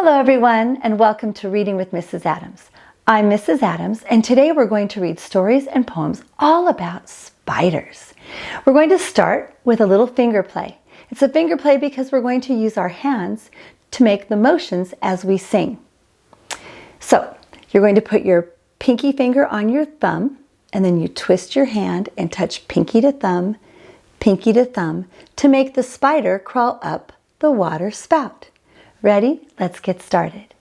Hello everyone, and welcome to Reading with Mrs. Adams. I'm Mrs. Adams, and today we're going to read stories and poems all about spiders. We're going to start with a little finger play. It's a finger play because we're going to use our hands to make the motions as we sing. So, you're going to put your pinky finger on your thumb, and then you twist your hand and touch pinky to thumb to make the spider crawl up the water spout. Ready? Let's get started.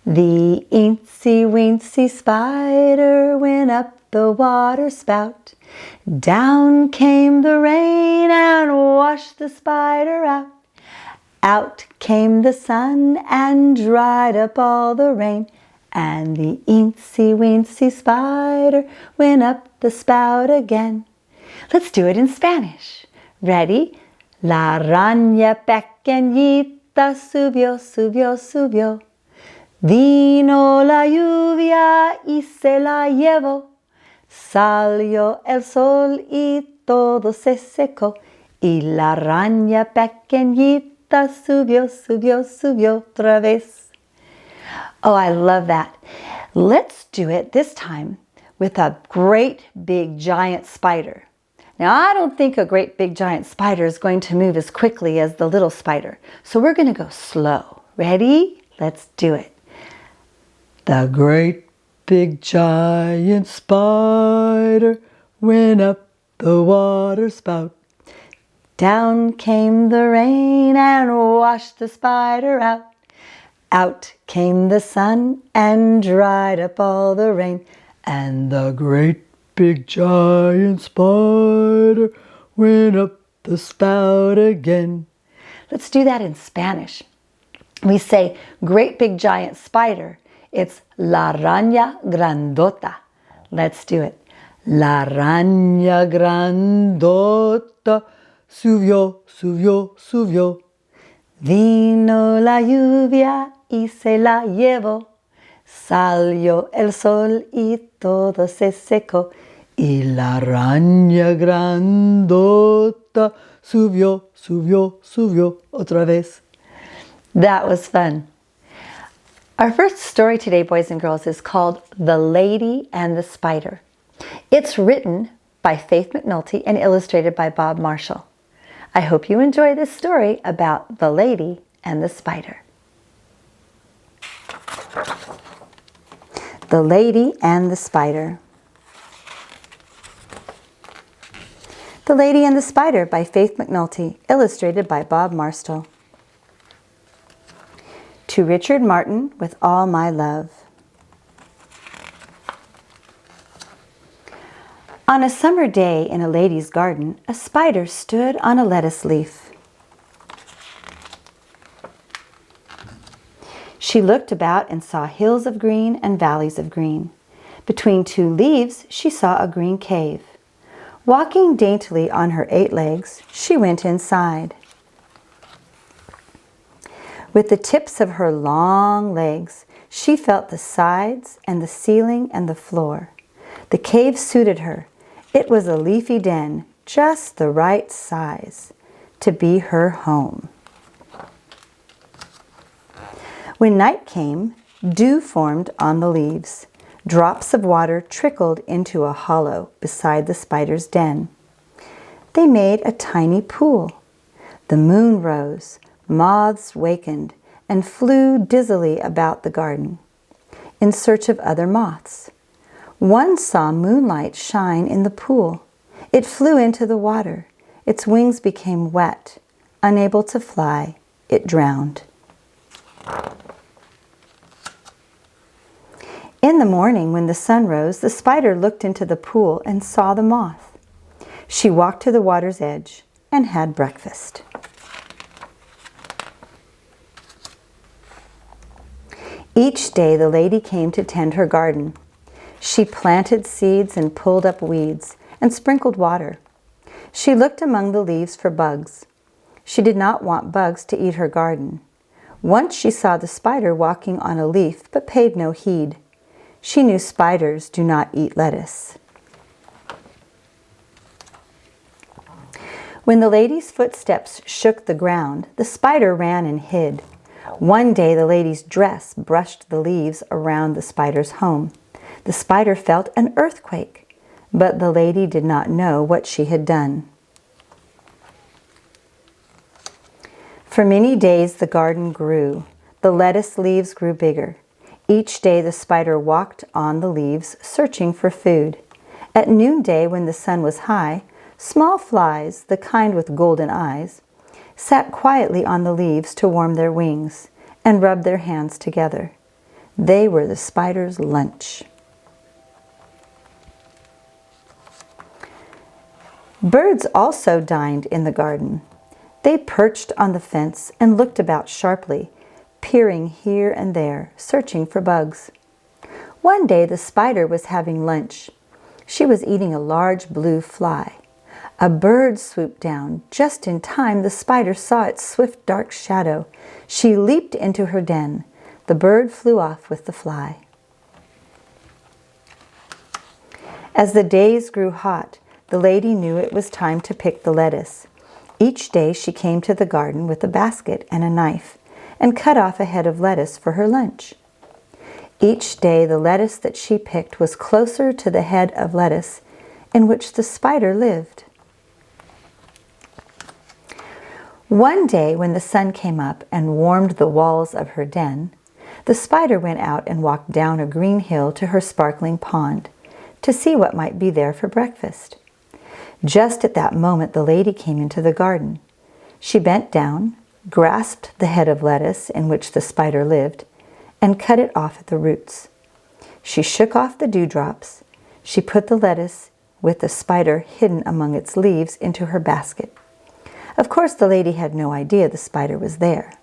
The eensy-weensy spider went up the water spout. Down came the rain and washed the spider out. Out came the sun and dried up all the rain. And the eensy-weensy spider went up the spout again. Let's do it in Spanish. Ready? La araña pequeñita subió, subió, subió. Vino la lluvia y se la llevó. Salió el sol y todo se secó. Y la araña pequeñita subió, subió, subió otra vez. Oh, I love that. Let's do it this time with a great big giant spider. Now, I don't think a great big giant spider is going to move as quickly as the little spider. So we're going to go slow. Ready? Let's do it. The great big giant spider went up the water spout. Down came the rain and washed the spider out. Out came the sun and dried up all the rain. And the great big giant spider went up the spout again. Let's do that in Spanish. We say great big giant spider. It's la araña grandota. Let's do it. La araña grandota subió, subió, subió. Vino la lluvia y se la llevó. Salió el sol y todo se secó. Y la araña grandota subió, subió, subió otra vez. That was fun. Our first story today, boys and girls, is called The Lady and the Spider. It's written by Faith McNulty and illustrated by Bob Marshall. I hope you enjoy this story about the lady and the spider. The Lady and the Spider. The Lady and the Spider by Faith McNulty, illustrated by Bob Marshall. To Richard Martin, with all my love. On a summer day in a lady's garden, a spider stood on a lettuce leaf. She looked about and saw hills of green and valleys of green. Between two leaves, she saw a green cave. Walking daintily on her 8 legs, she went inside. With the tips of her long legs, she felt the sides and the ceiling and the floor. The cave suited her. It was a leafy den, just the right size to be her home. When night came, dew formed on the leaves. Drops of water trickled into a hollow beside the spider's den. They made a tiny pool. The moon rose, moths wakened, and flew dizzily about the garden in search of other moths. One saw moonlight shine in the pool. It flew into the water. Its wings became wet. Unable to fly, it drowned. In the morning, when the sun rose, the spider looked into the pool and saw the moth. She walked to the water's edge and had breakfast. Each day the lady came to tend her garden. She planted seeds and pulled up weeds and sprinkled water. She looked among the leaves for bugs. She did not want bugs to eat her garden. Once she saw the spider walking on a leaf but paid no heed. She knew spiders do not eat lettuce. When the lady's footsteps shook the ground, the spider ran and hid. One day the lady's dress brushed the leaves around the spider's home. The spider felt an earthquake, but the lady did not know what she had done. For many days the garden grew. The lettuce leaves grew bigger. Each day the spider walked on the leaves, searching for food. At noonday, when the sun was high, small flies, the kind with golden eyes, sat quietly on the leaves to warm their wings and rub their hands together. They were the spider's lunch. Birds also dined in the garden. They perched on the fence and looked about sharply, peering here and there, searching for bugs. One day the spider was having lunch. She was eating a large blue fly. A bird swooped down. Just in time, the spider saw its swift dark shadow. She leaped into her den. The bird flew off with the fly. As the days grew hot, the lady knew it was time to pick the lettuce. Each day she came to the garden with a basket and a knife and cut off a head of lettuce for her lunch. Each day the lettuce that she picked was closer to the head of lettuce in which the spider lived. One day when the sun came up and warmed the walls of her den, the spider went out and walked down a green hill to her sparkling pond to see what might be there for breakfast. Just at that moment the lady came into the garden. She bent down, grasped the head of lettuce in which the spider lived, and cut it off at the roots. She shook off the dewdrops. She put the lettuce with the spider hidden among its leaves into her basket. Of course, the lady had no idea the spider was there.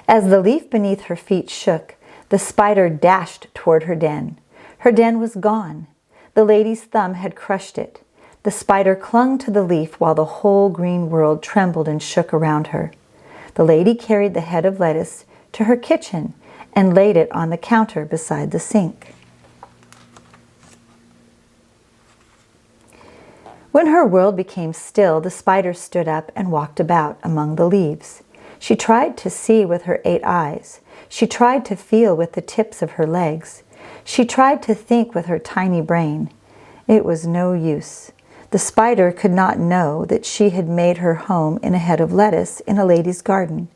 As the leaf beneath her feet shook, the spider dashed toward her den. Her den was gone. The lady's thumb had crushed it. The spider clung to the leaf while the whole green world trembled and shook around her. The lady carried the head of lettuce to her kitchen and laid it on the counter beside the sink. When her world became still, the spider stood up and walked about among the leaves. She tried to see with her 8 eyes. She tried to feel with the tips of her legs. She tried to think with her tiny brain. It was no use. The spider could not know that she had made her home in a head of lettuce in a lady's garden,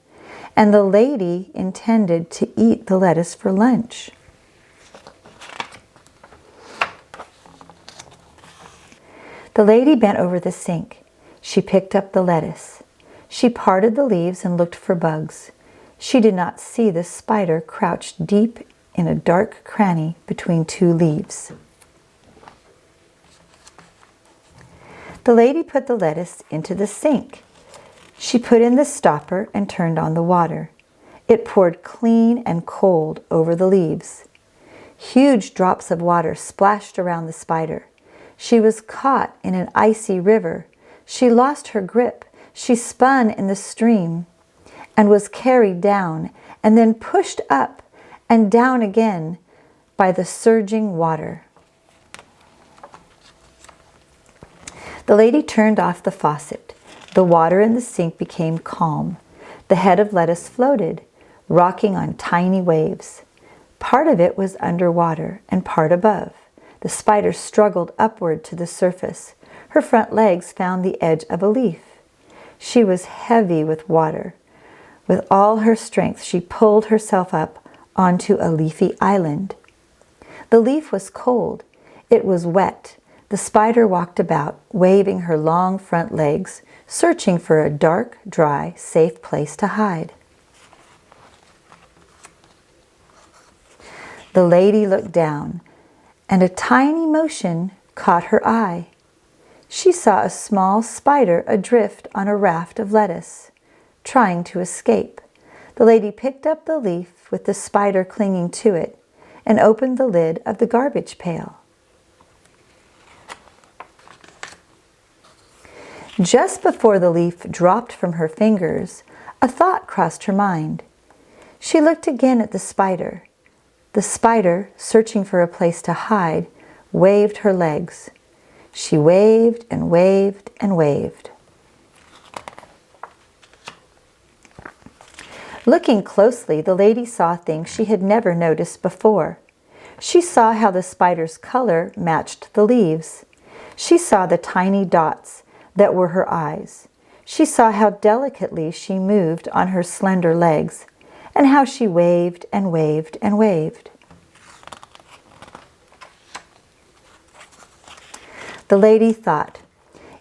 and the lady intended to eat the lettuce for lunch. The lady bent over the sink. She picked up the lettuce. She parted the leaves and looked for bugs. She did not see the spider crouched deep in a dark cranny between 2 leaves. The lady put the lettuce into the sink. She put in the stopper and turned on the water. It poured clean and cold over the leaves. Huge drops of water splashed around the spider. She was caught in an icy river. She lost her grip. She spun in the stream and was carried down and then pushed up and down again by the surging water. The lady turned off the faucet. The water in the sink became calm. The head of lettuce floated, rocking on tiny waves. Part of it was underwater and part above. The spider struggled upward to the surface. Her front legs found the edge of a leaf. She was heavy with water. With all her strength, she pulled herself up onto a leafy island. The leaf was cold. It was wet. The spider walked about, waving her long front legs, searching for a dark, dry, safe place to hide. The lady looked down, and a tiny motion caught her eye. She saw a small spider adrift on a raft of lettuce, trying to escape. The lady picked up the leaf with the spider clinging to it and opened the lid of the garbage pail. Just before the leaf dropped from her fingers, a thought crossed her mind. She looked again at the spider. The spider, searching for a place to hide, waved her legs. She waved and waved and waved. Looking closely, the lady saw things she had never noticed before. She saw how the spider's color matched the leaves. She saw the tiny dots that were her eyes. She saw how delicately she moved on her slender legs, and how she waved and waved and waved. The lady thought,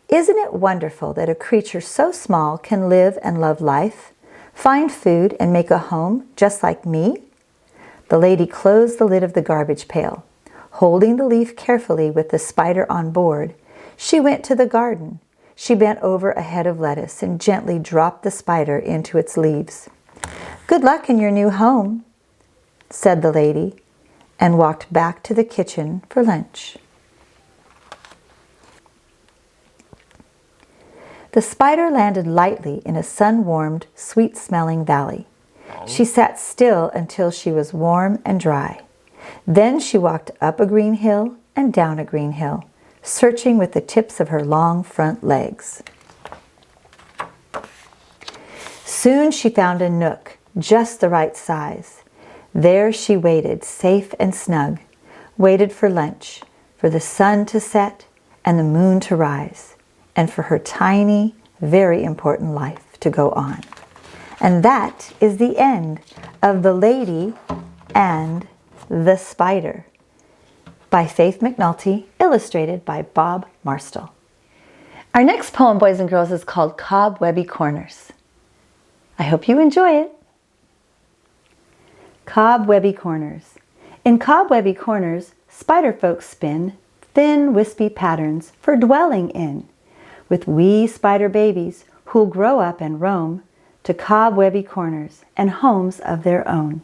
"Isn't it wonderful that a creature so small can live and love life, find food and make a home just like me?" The lady closed the lid of the garbage pail. Holding the leaf carefully with the spider on board, she went to the garden. She bent over a head of lettuce and gently dropped the spider into its leaves. "Good luck in your new home," said the lady, and walked back to the kitchen for lunch. The spider landed lightly in a sun-warmed, sweet-smelling valley. She sat still until she was warm and dry. Then she walked up a green hill and down a green hill, searching with the tips of her long front legs. Soon she found a nook just the right size. There she waited, safe and snug, waited for lunch, for the sun to set and the moon to rise, and for her tiny, very important life to go on. And that is the end of The Lady and the Spider by Faith McNulty, illustrated by Bob Marstall. Our next poem, boys and girls, is called Cobwebby Corners. I hope you enjoy it. Cobwebby Corners. In cobwebby corners, spider folks spin thin, wispy patterns for dwelling in, with wee spider babies who'll grow up and roam to cobwebby corners and homes of their own.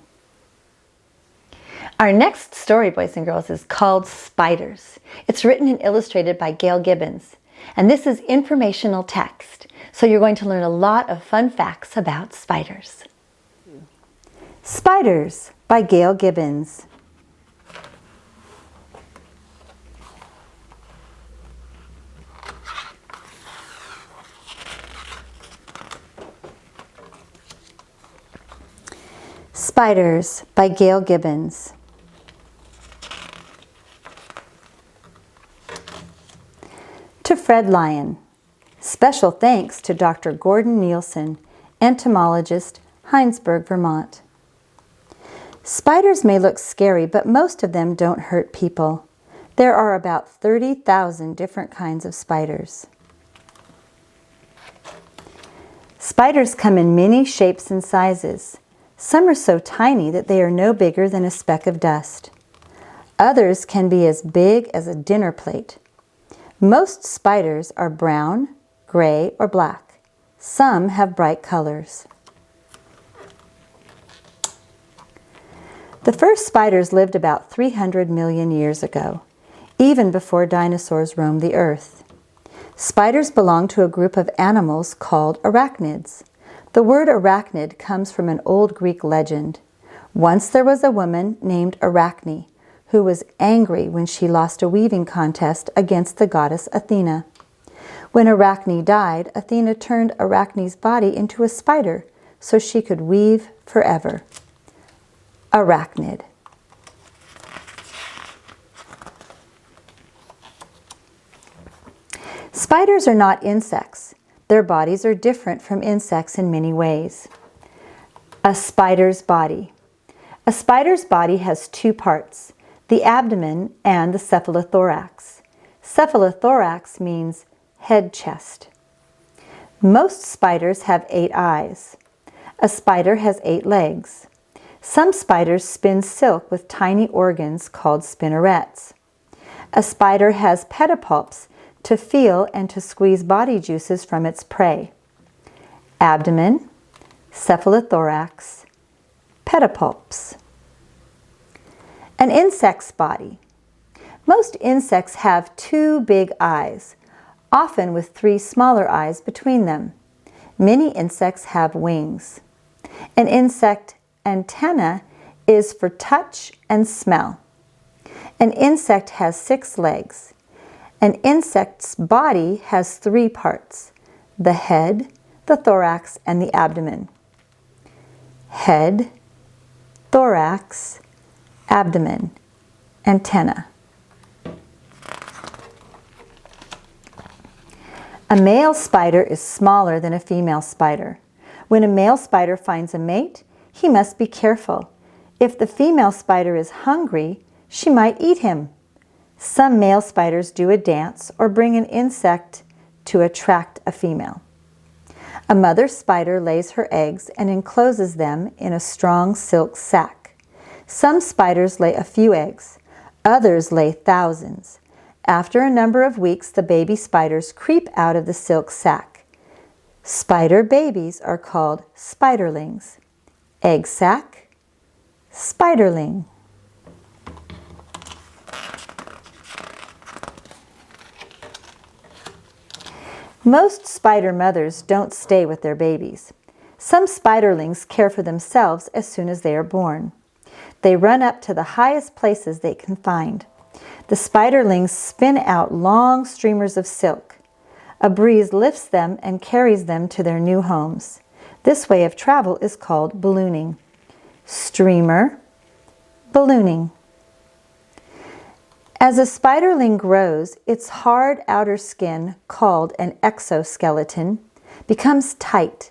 Our next story, boys and girls, is called Spiders. It's written and illustrated by Gail Gibbons, and this is informational text, so you're going to learn a lot of fun facts about spiders. Spiders by Gail Gibbons. Spiders by Gail Gibbons. To Fred Lyon. Special thanks to Dr. Gordon Nielsen, entomologist, Heinsberg, Vermont. Spiders may look scary, but most of them don't hurt people. There are about 30,000 different kinds of spiders. Spiders come in many shapes and sizes. Some are so tiny that they are no bigger than a speck of dust. Others can be as big as a dinner plate. Most spiders are brown, gray, or black. Some have bright colors. The first spiders lived about 300 million years ago, even before dinosaurs roamed the earth. Spiders belong to a group of animals called arachnids. The word arachnid comes from an old Greek legend. Once there was a woman named Arachne who was angry when she lost a weaving contest against the goddess Athena. When Arachne died, Athena turned Arachne's body into a spider so she could weave forever. Arachnid. Spiders are not insects. Their bodies are different from insects in many ways. A spider's body. A spider's body has two parts, the abdomen and the cephalothorax. Cephalothorax means head-chest. Most spiders have 8 eyes. A spider has 8 legs. Some spiders spin silk with tiny organs called spinnerets. A spider has pedipalps to feel and to squeeze body juices from its prey. Abdomen, cephalothorax, pedipalps. An insect's body. Most insects have 2 big eyes, often with 3 smaller eyes between them. Many insects have wings. An insect antenna is for touch and smell. An insect has 6 legs. An insect's body has 3 parts, the head, the thorax, and the abdomen. head, thorax, abdomen, antenna. A male spider is smaller than a female spider. When a male spider finds a mate, he must be careful. If the female spider is hungry, she might eat him. Some male spiders do a dance or bring an insect to attract a female. A mother spider lays her eggs and encloses them in a strong silk sac. Some spiders lay a few eggs. Others lay thousands. After a number of weeks, the baby spiders creep out of the silk sac. Spider babies are called spiderlings. Egg sac, spiderling. Most spider mothers don't stay with their babies. Some spiderlings care for themselves as soon as they are born. They run up to the highest places they can find. The spiderlings spin out long streamers of silk. A breeze lifts them and carries them to their new homes. This way of travel is called ballooning. Streamer, ballooning. As a spiderling grows, its hard outer skin, called an exoskeleton, becomes tight.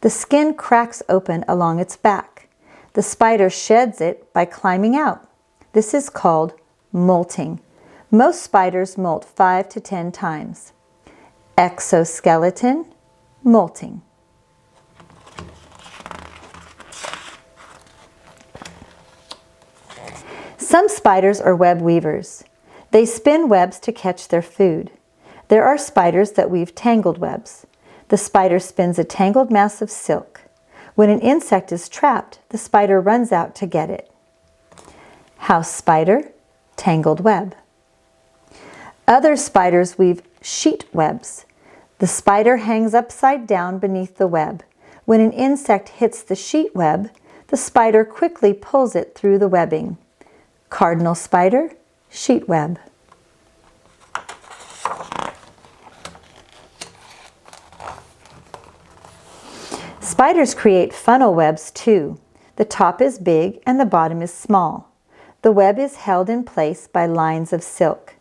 The skin cracks open along its back. The spider sheds it by climbing out. This is called molting. Most spiders molt 5 to 10 times. Exoskeleton, molting. Some spiders are web weavers. They spin webs to catch their food. There are spiders that weave tangled webs. The spider spins a tangled mass of silk. When an insect is trapped, the spider runs out to get it. House spider, tangled web. Other spiders weave sheet webs. The spider hangs upside down beneath the web. When an insect hits the sheet web, the spider quickly pulls it through the webbing. Cardinal spider, sheet web. Spiders create funnel webs too. The top is big and the bottom is small. The web is held in place by lines of silk.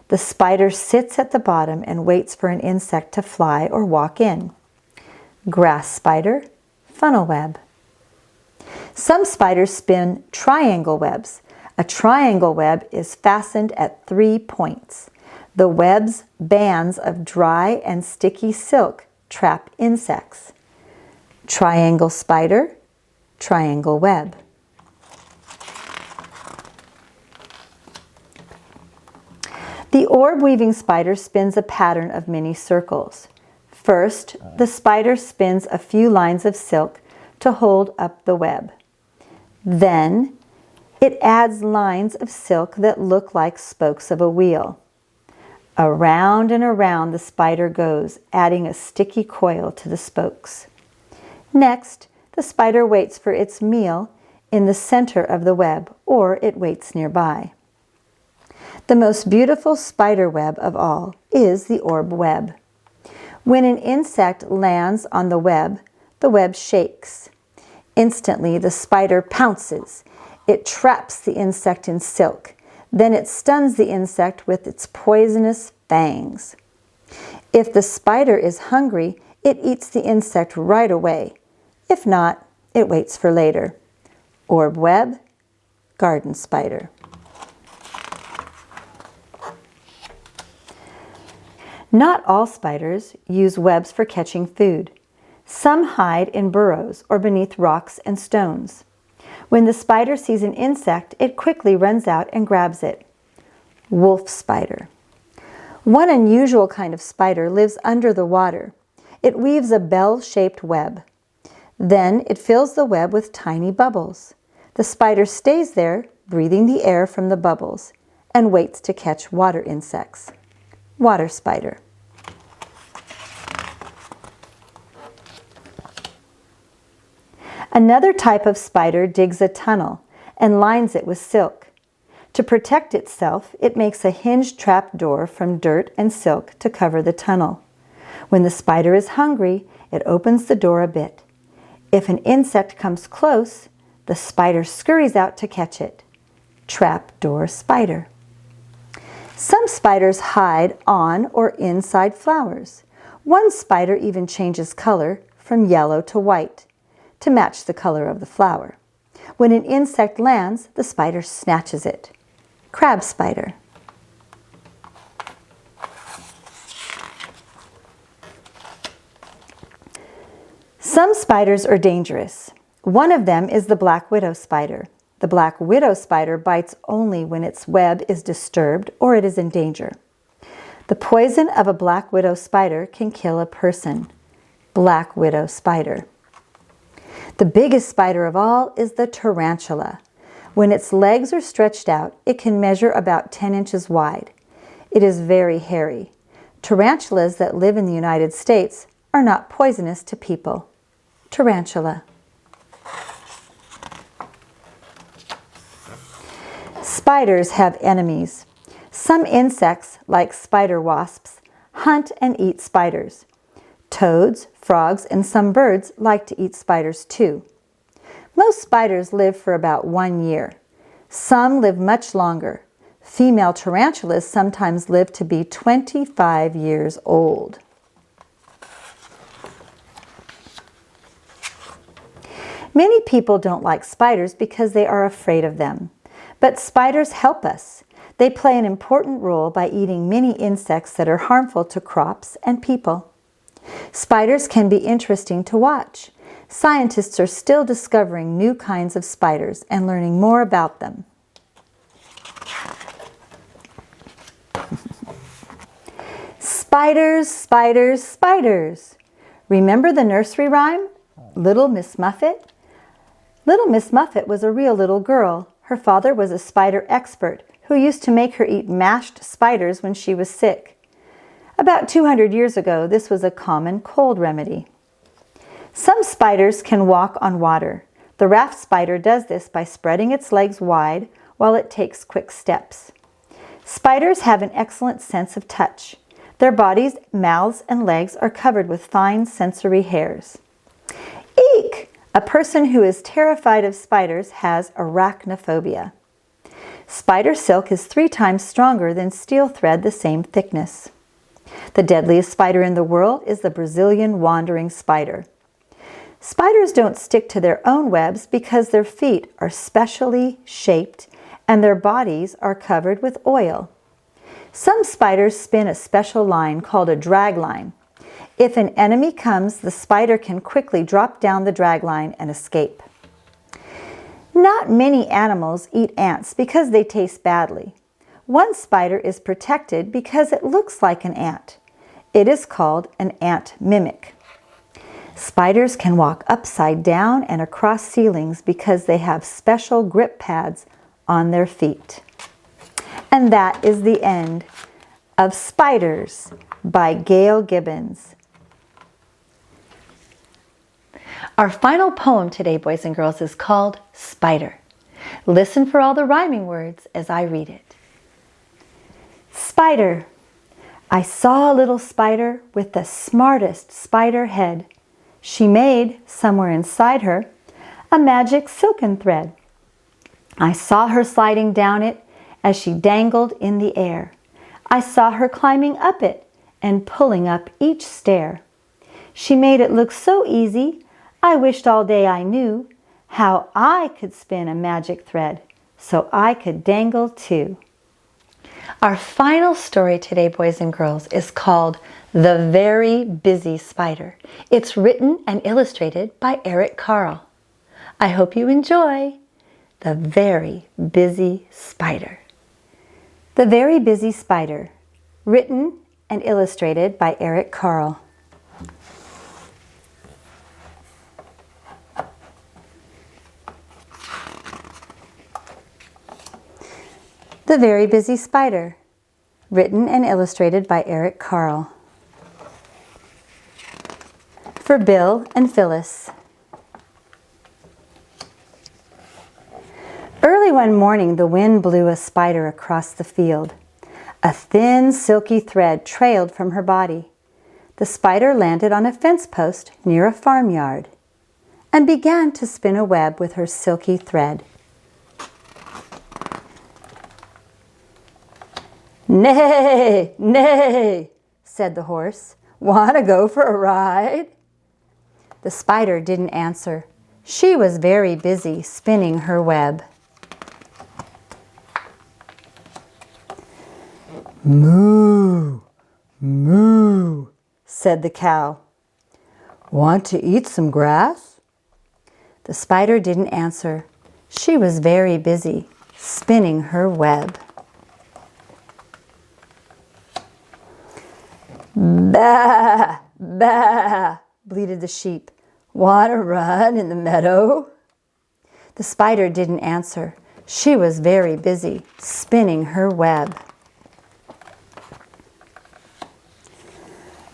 The spider sits at the bottom and waits for an insect to fly or walk in. Grass spider, funnel web. Some spiders spin triangle webs. A triangle web is fastened at 3 points. The web's bands of dry and sticky silk trap insects. Triangle spider, triangle web. The orb-weaving spider spins a pattern of many circles. First, the spider spins a few lines of silk to hold up the web. Then, it adds lines of silk that look like spokes of a wheel. Around and around the spider goes, adding a sticky coil to the spokes. Next, the spider waits for its meal in the center of the web, or it waits nearby. The most beautiful spider web of all is the orb web. When an insect lands on the web shakes. Instantly, the spider pounces. It traps the insect in silk. Then it stuns the insect with its poisonous fangs. If the spider is hungry, it eats the insect right away. If not, it waits for later. Orb web, garden spider. Not all spiders use webs for catching food. Some hide in burrows or beneath rocks and stones. When the spider sees an insect, it quickly runs out and grabs it. Wolf spider. One unusual kind of spider lives under the water. It weaves a bell-shaped web. Then it fills the web with tiny bubbles. The spider stays there, breathing the air from the bubbles, and waits to catch water insects. Water spider. Another type of spider digs a tunnel and lines it with silk. To protect itself, it makes a hinged trap door from dirt and silk to cover the tunnel. When the spider is hungry, it opens the door a bit. If an insect comes close, the spider scurries out to catch it. Trapdoor spider. Some spiders hide on or inside flowers. One spider even changes color from yellow to white to match the color of the flower. When an insect lands, the spider snatches it. Crab spider. Some spiders are dangerous. One of them is the black widow spider. The black widow spider bites only when its web is disturbed or it is in danger. The poison of a black widow spider can kill a person. Black widow spider. The biggest spider of all is the tarantula. When its legs are stretched out, it can measure about 10 inches wide. It is very hairy. Tarantulas that live in the United States are not poisonous to people. Tarantula. Spiders have enemies. Some insects, like spider wasps, hunt and eat spiders. Toads, frogs, and some birds like to eat spiders too. Most spiders live for about 1 year. Some live much longer. Female tarantulas sometimes live to be 25 years old. Many people don't like spiders because they are afraid of them. But spiders help us. They play an important role by eating many insects that are harmful to crops and people. Spiders can be interesting to watch. Scientists are still discovering new kinds of spiders and learning more about them. Spiders, spiders, spiders. Remember the nursery rhyme, Little Miss Muffet? Little Miss Muffet was a real little girl. Her father was a spider expert who used to make her eat mashed spiders when she was sick. About 200 years ago, this was a common cold remedy. Some spiders can walk on water. The raft spider does this by spreading its legs wide while it takes quick steps. Spiders have an excellent sense of touch. Their bodies, mouths, and legs are covered with fine sensory hairs. Eek! A person who is terrified of spiders has arachnophobia. Spider silk is 3 times stronger than steel thread the same thickness. The deadliest spider in the world is the Brazilian wandering spider. Spiders don't stick to their own webs because their feet are specially shaped and their bodies are covered with oil. Some spiders spin a special line called a drag line. If an enemy comes, the spider can quickly drop down the drag line and escape. Not many animals eat ants because they taste badly. One spider is protected because it looks like an ant. It is called an ant mimic. Spiders can walk upside down and across ceilings because they have special grip pads on their feet. And that is the end of Spiders by Gail Gibbons. Our final poem today, boys and girls, is called Spider. Listen for all the rhyming words as I read it. Spider. I saw a little spider with the smartest spider head. She made, somewhere inside her, a magic silken thread. I saw her sliding down it as she dangled in the air. I saw her climbing up it and pulling up each stair. She made it look so easy, I wished all day I knew how I could spin a magic thread so I could dangle too. Our final story today, boys and girls, is called The Very Busy Spider. It's written and illustrated by Eric Carle. I hope you enjoy The Very Busy Spider. The Very Busy Spider, written and illustrated by Eric Carle. The Very Busy Spider, written and illustrated by Eric Carle. For Bill and Phyllis. Early one morning, the wind blew a spider across the field. A thin, silky thread trailed from her body. The spider landed on a fence post near a farmyard. and began to spin a web with her silky thread. "Nay, nay," said the horse. "Want to go for a ride?" The spider didn't answer. She was very busy spinning her web. "Moo, moo," said the cow. "Want to eat some grass?" The spider didn't answer. She was very busy spinning her web. "Baa, baa," bleated the sheep. "Want to run in the meadow?" The spider didn't answer. She was very busy spinning her web.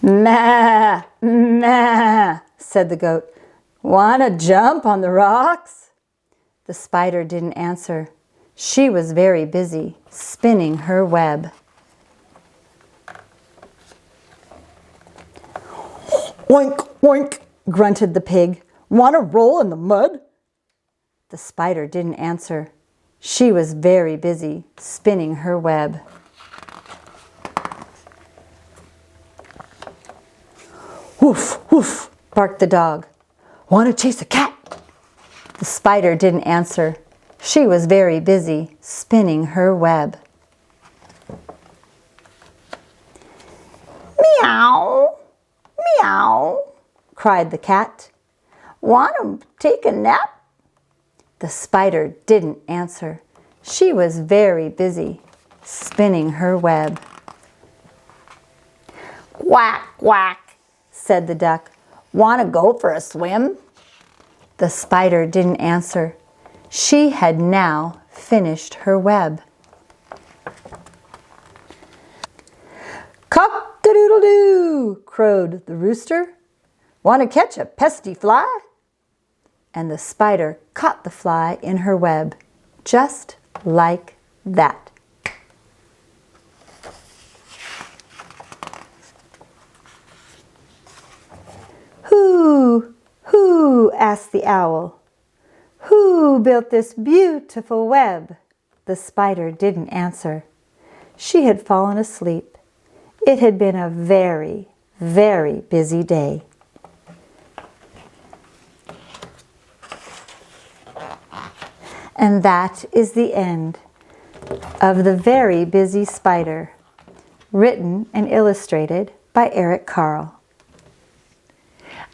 "Ma, ma," said the goat. "Want to jump on the rocks?" The spider didn't answer. She was very busy spinning her web. "Oink, oink," grunted the pig. "Want to roll in the mud?" The spider didn't answer. She was very busy spinning her web. "Woof, woof," barked the dog. "Want to chase a cat?" The spider didn't answer. She was very busy spinning her web. "Meow, meow," cried the cat. "Want to take a nap?" The spider didn't answer. She was very busy spinning her web. "Quack, quack," said the duck. "Want to go for a swim?" The spider didn't answer. She had now finished her web. "Cock-a-doodle-doo," crowed the rooster. "Want to catch a pesky fly?" And the spider caught the fly in her web, just like that. "Who, who," asked the owl, "who built this beautiful web?" The spider didn't answer. She had fallen asleep. It had been a very, very busy day. And that is the end of The Very Busy Spider, written and illustrated by Eric Carle.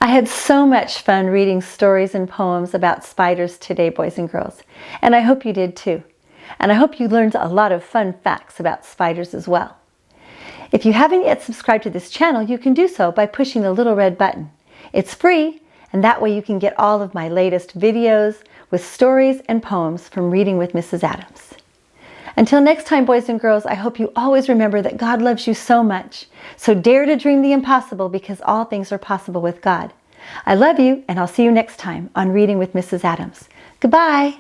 I had so much fun reading stories and poems about spiders today, boys and girls, and I hope you did too. And I hope you learned a lot of fun facts about spiders as well. If you haven't yet subscribed to this channel, you can do so by pushing the little red button. It's free, and that way you can get all of my latest videos with stories and poems from Reading with Mrs. Adams. Until next time, boys and girls, I hope you always remember that God loves you so much. So dare to dream the impossible, because all things are possible with God. I love you, and I'll see you next time on Reading with Mrs. Adams. Goodbye.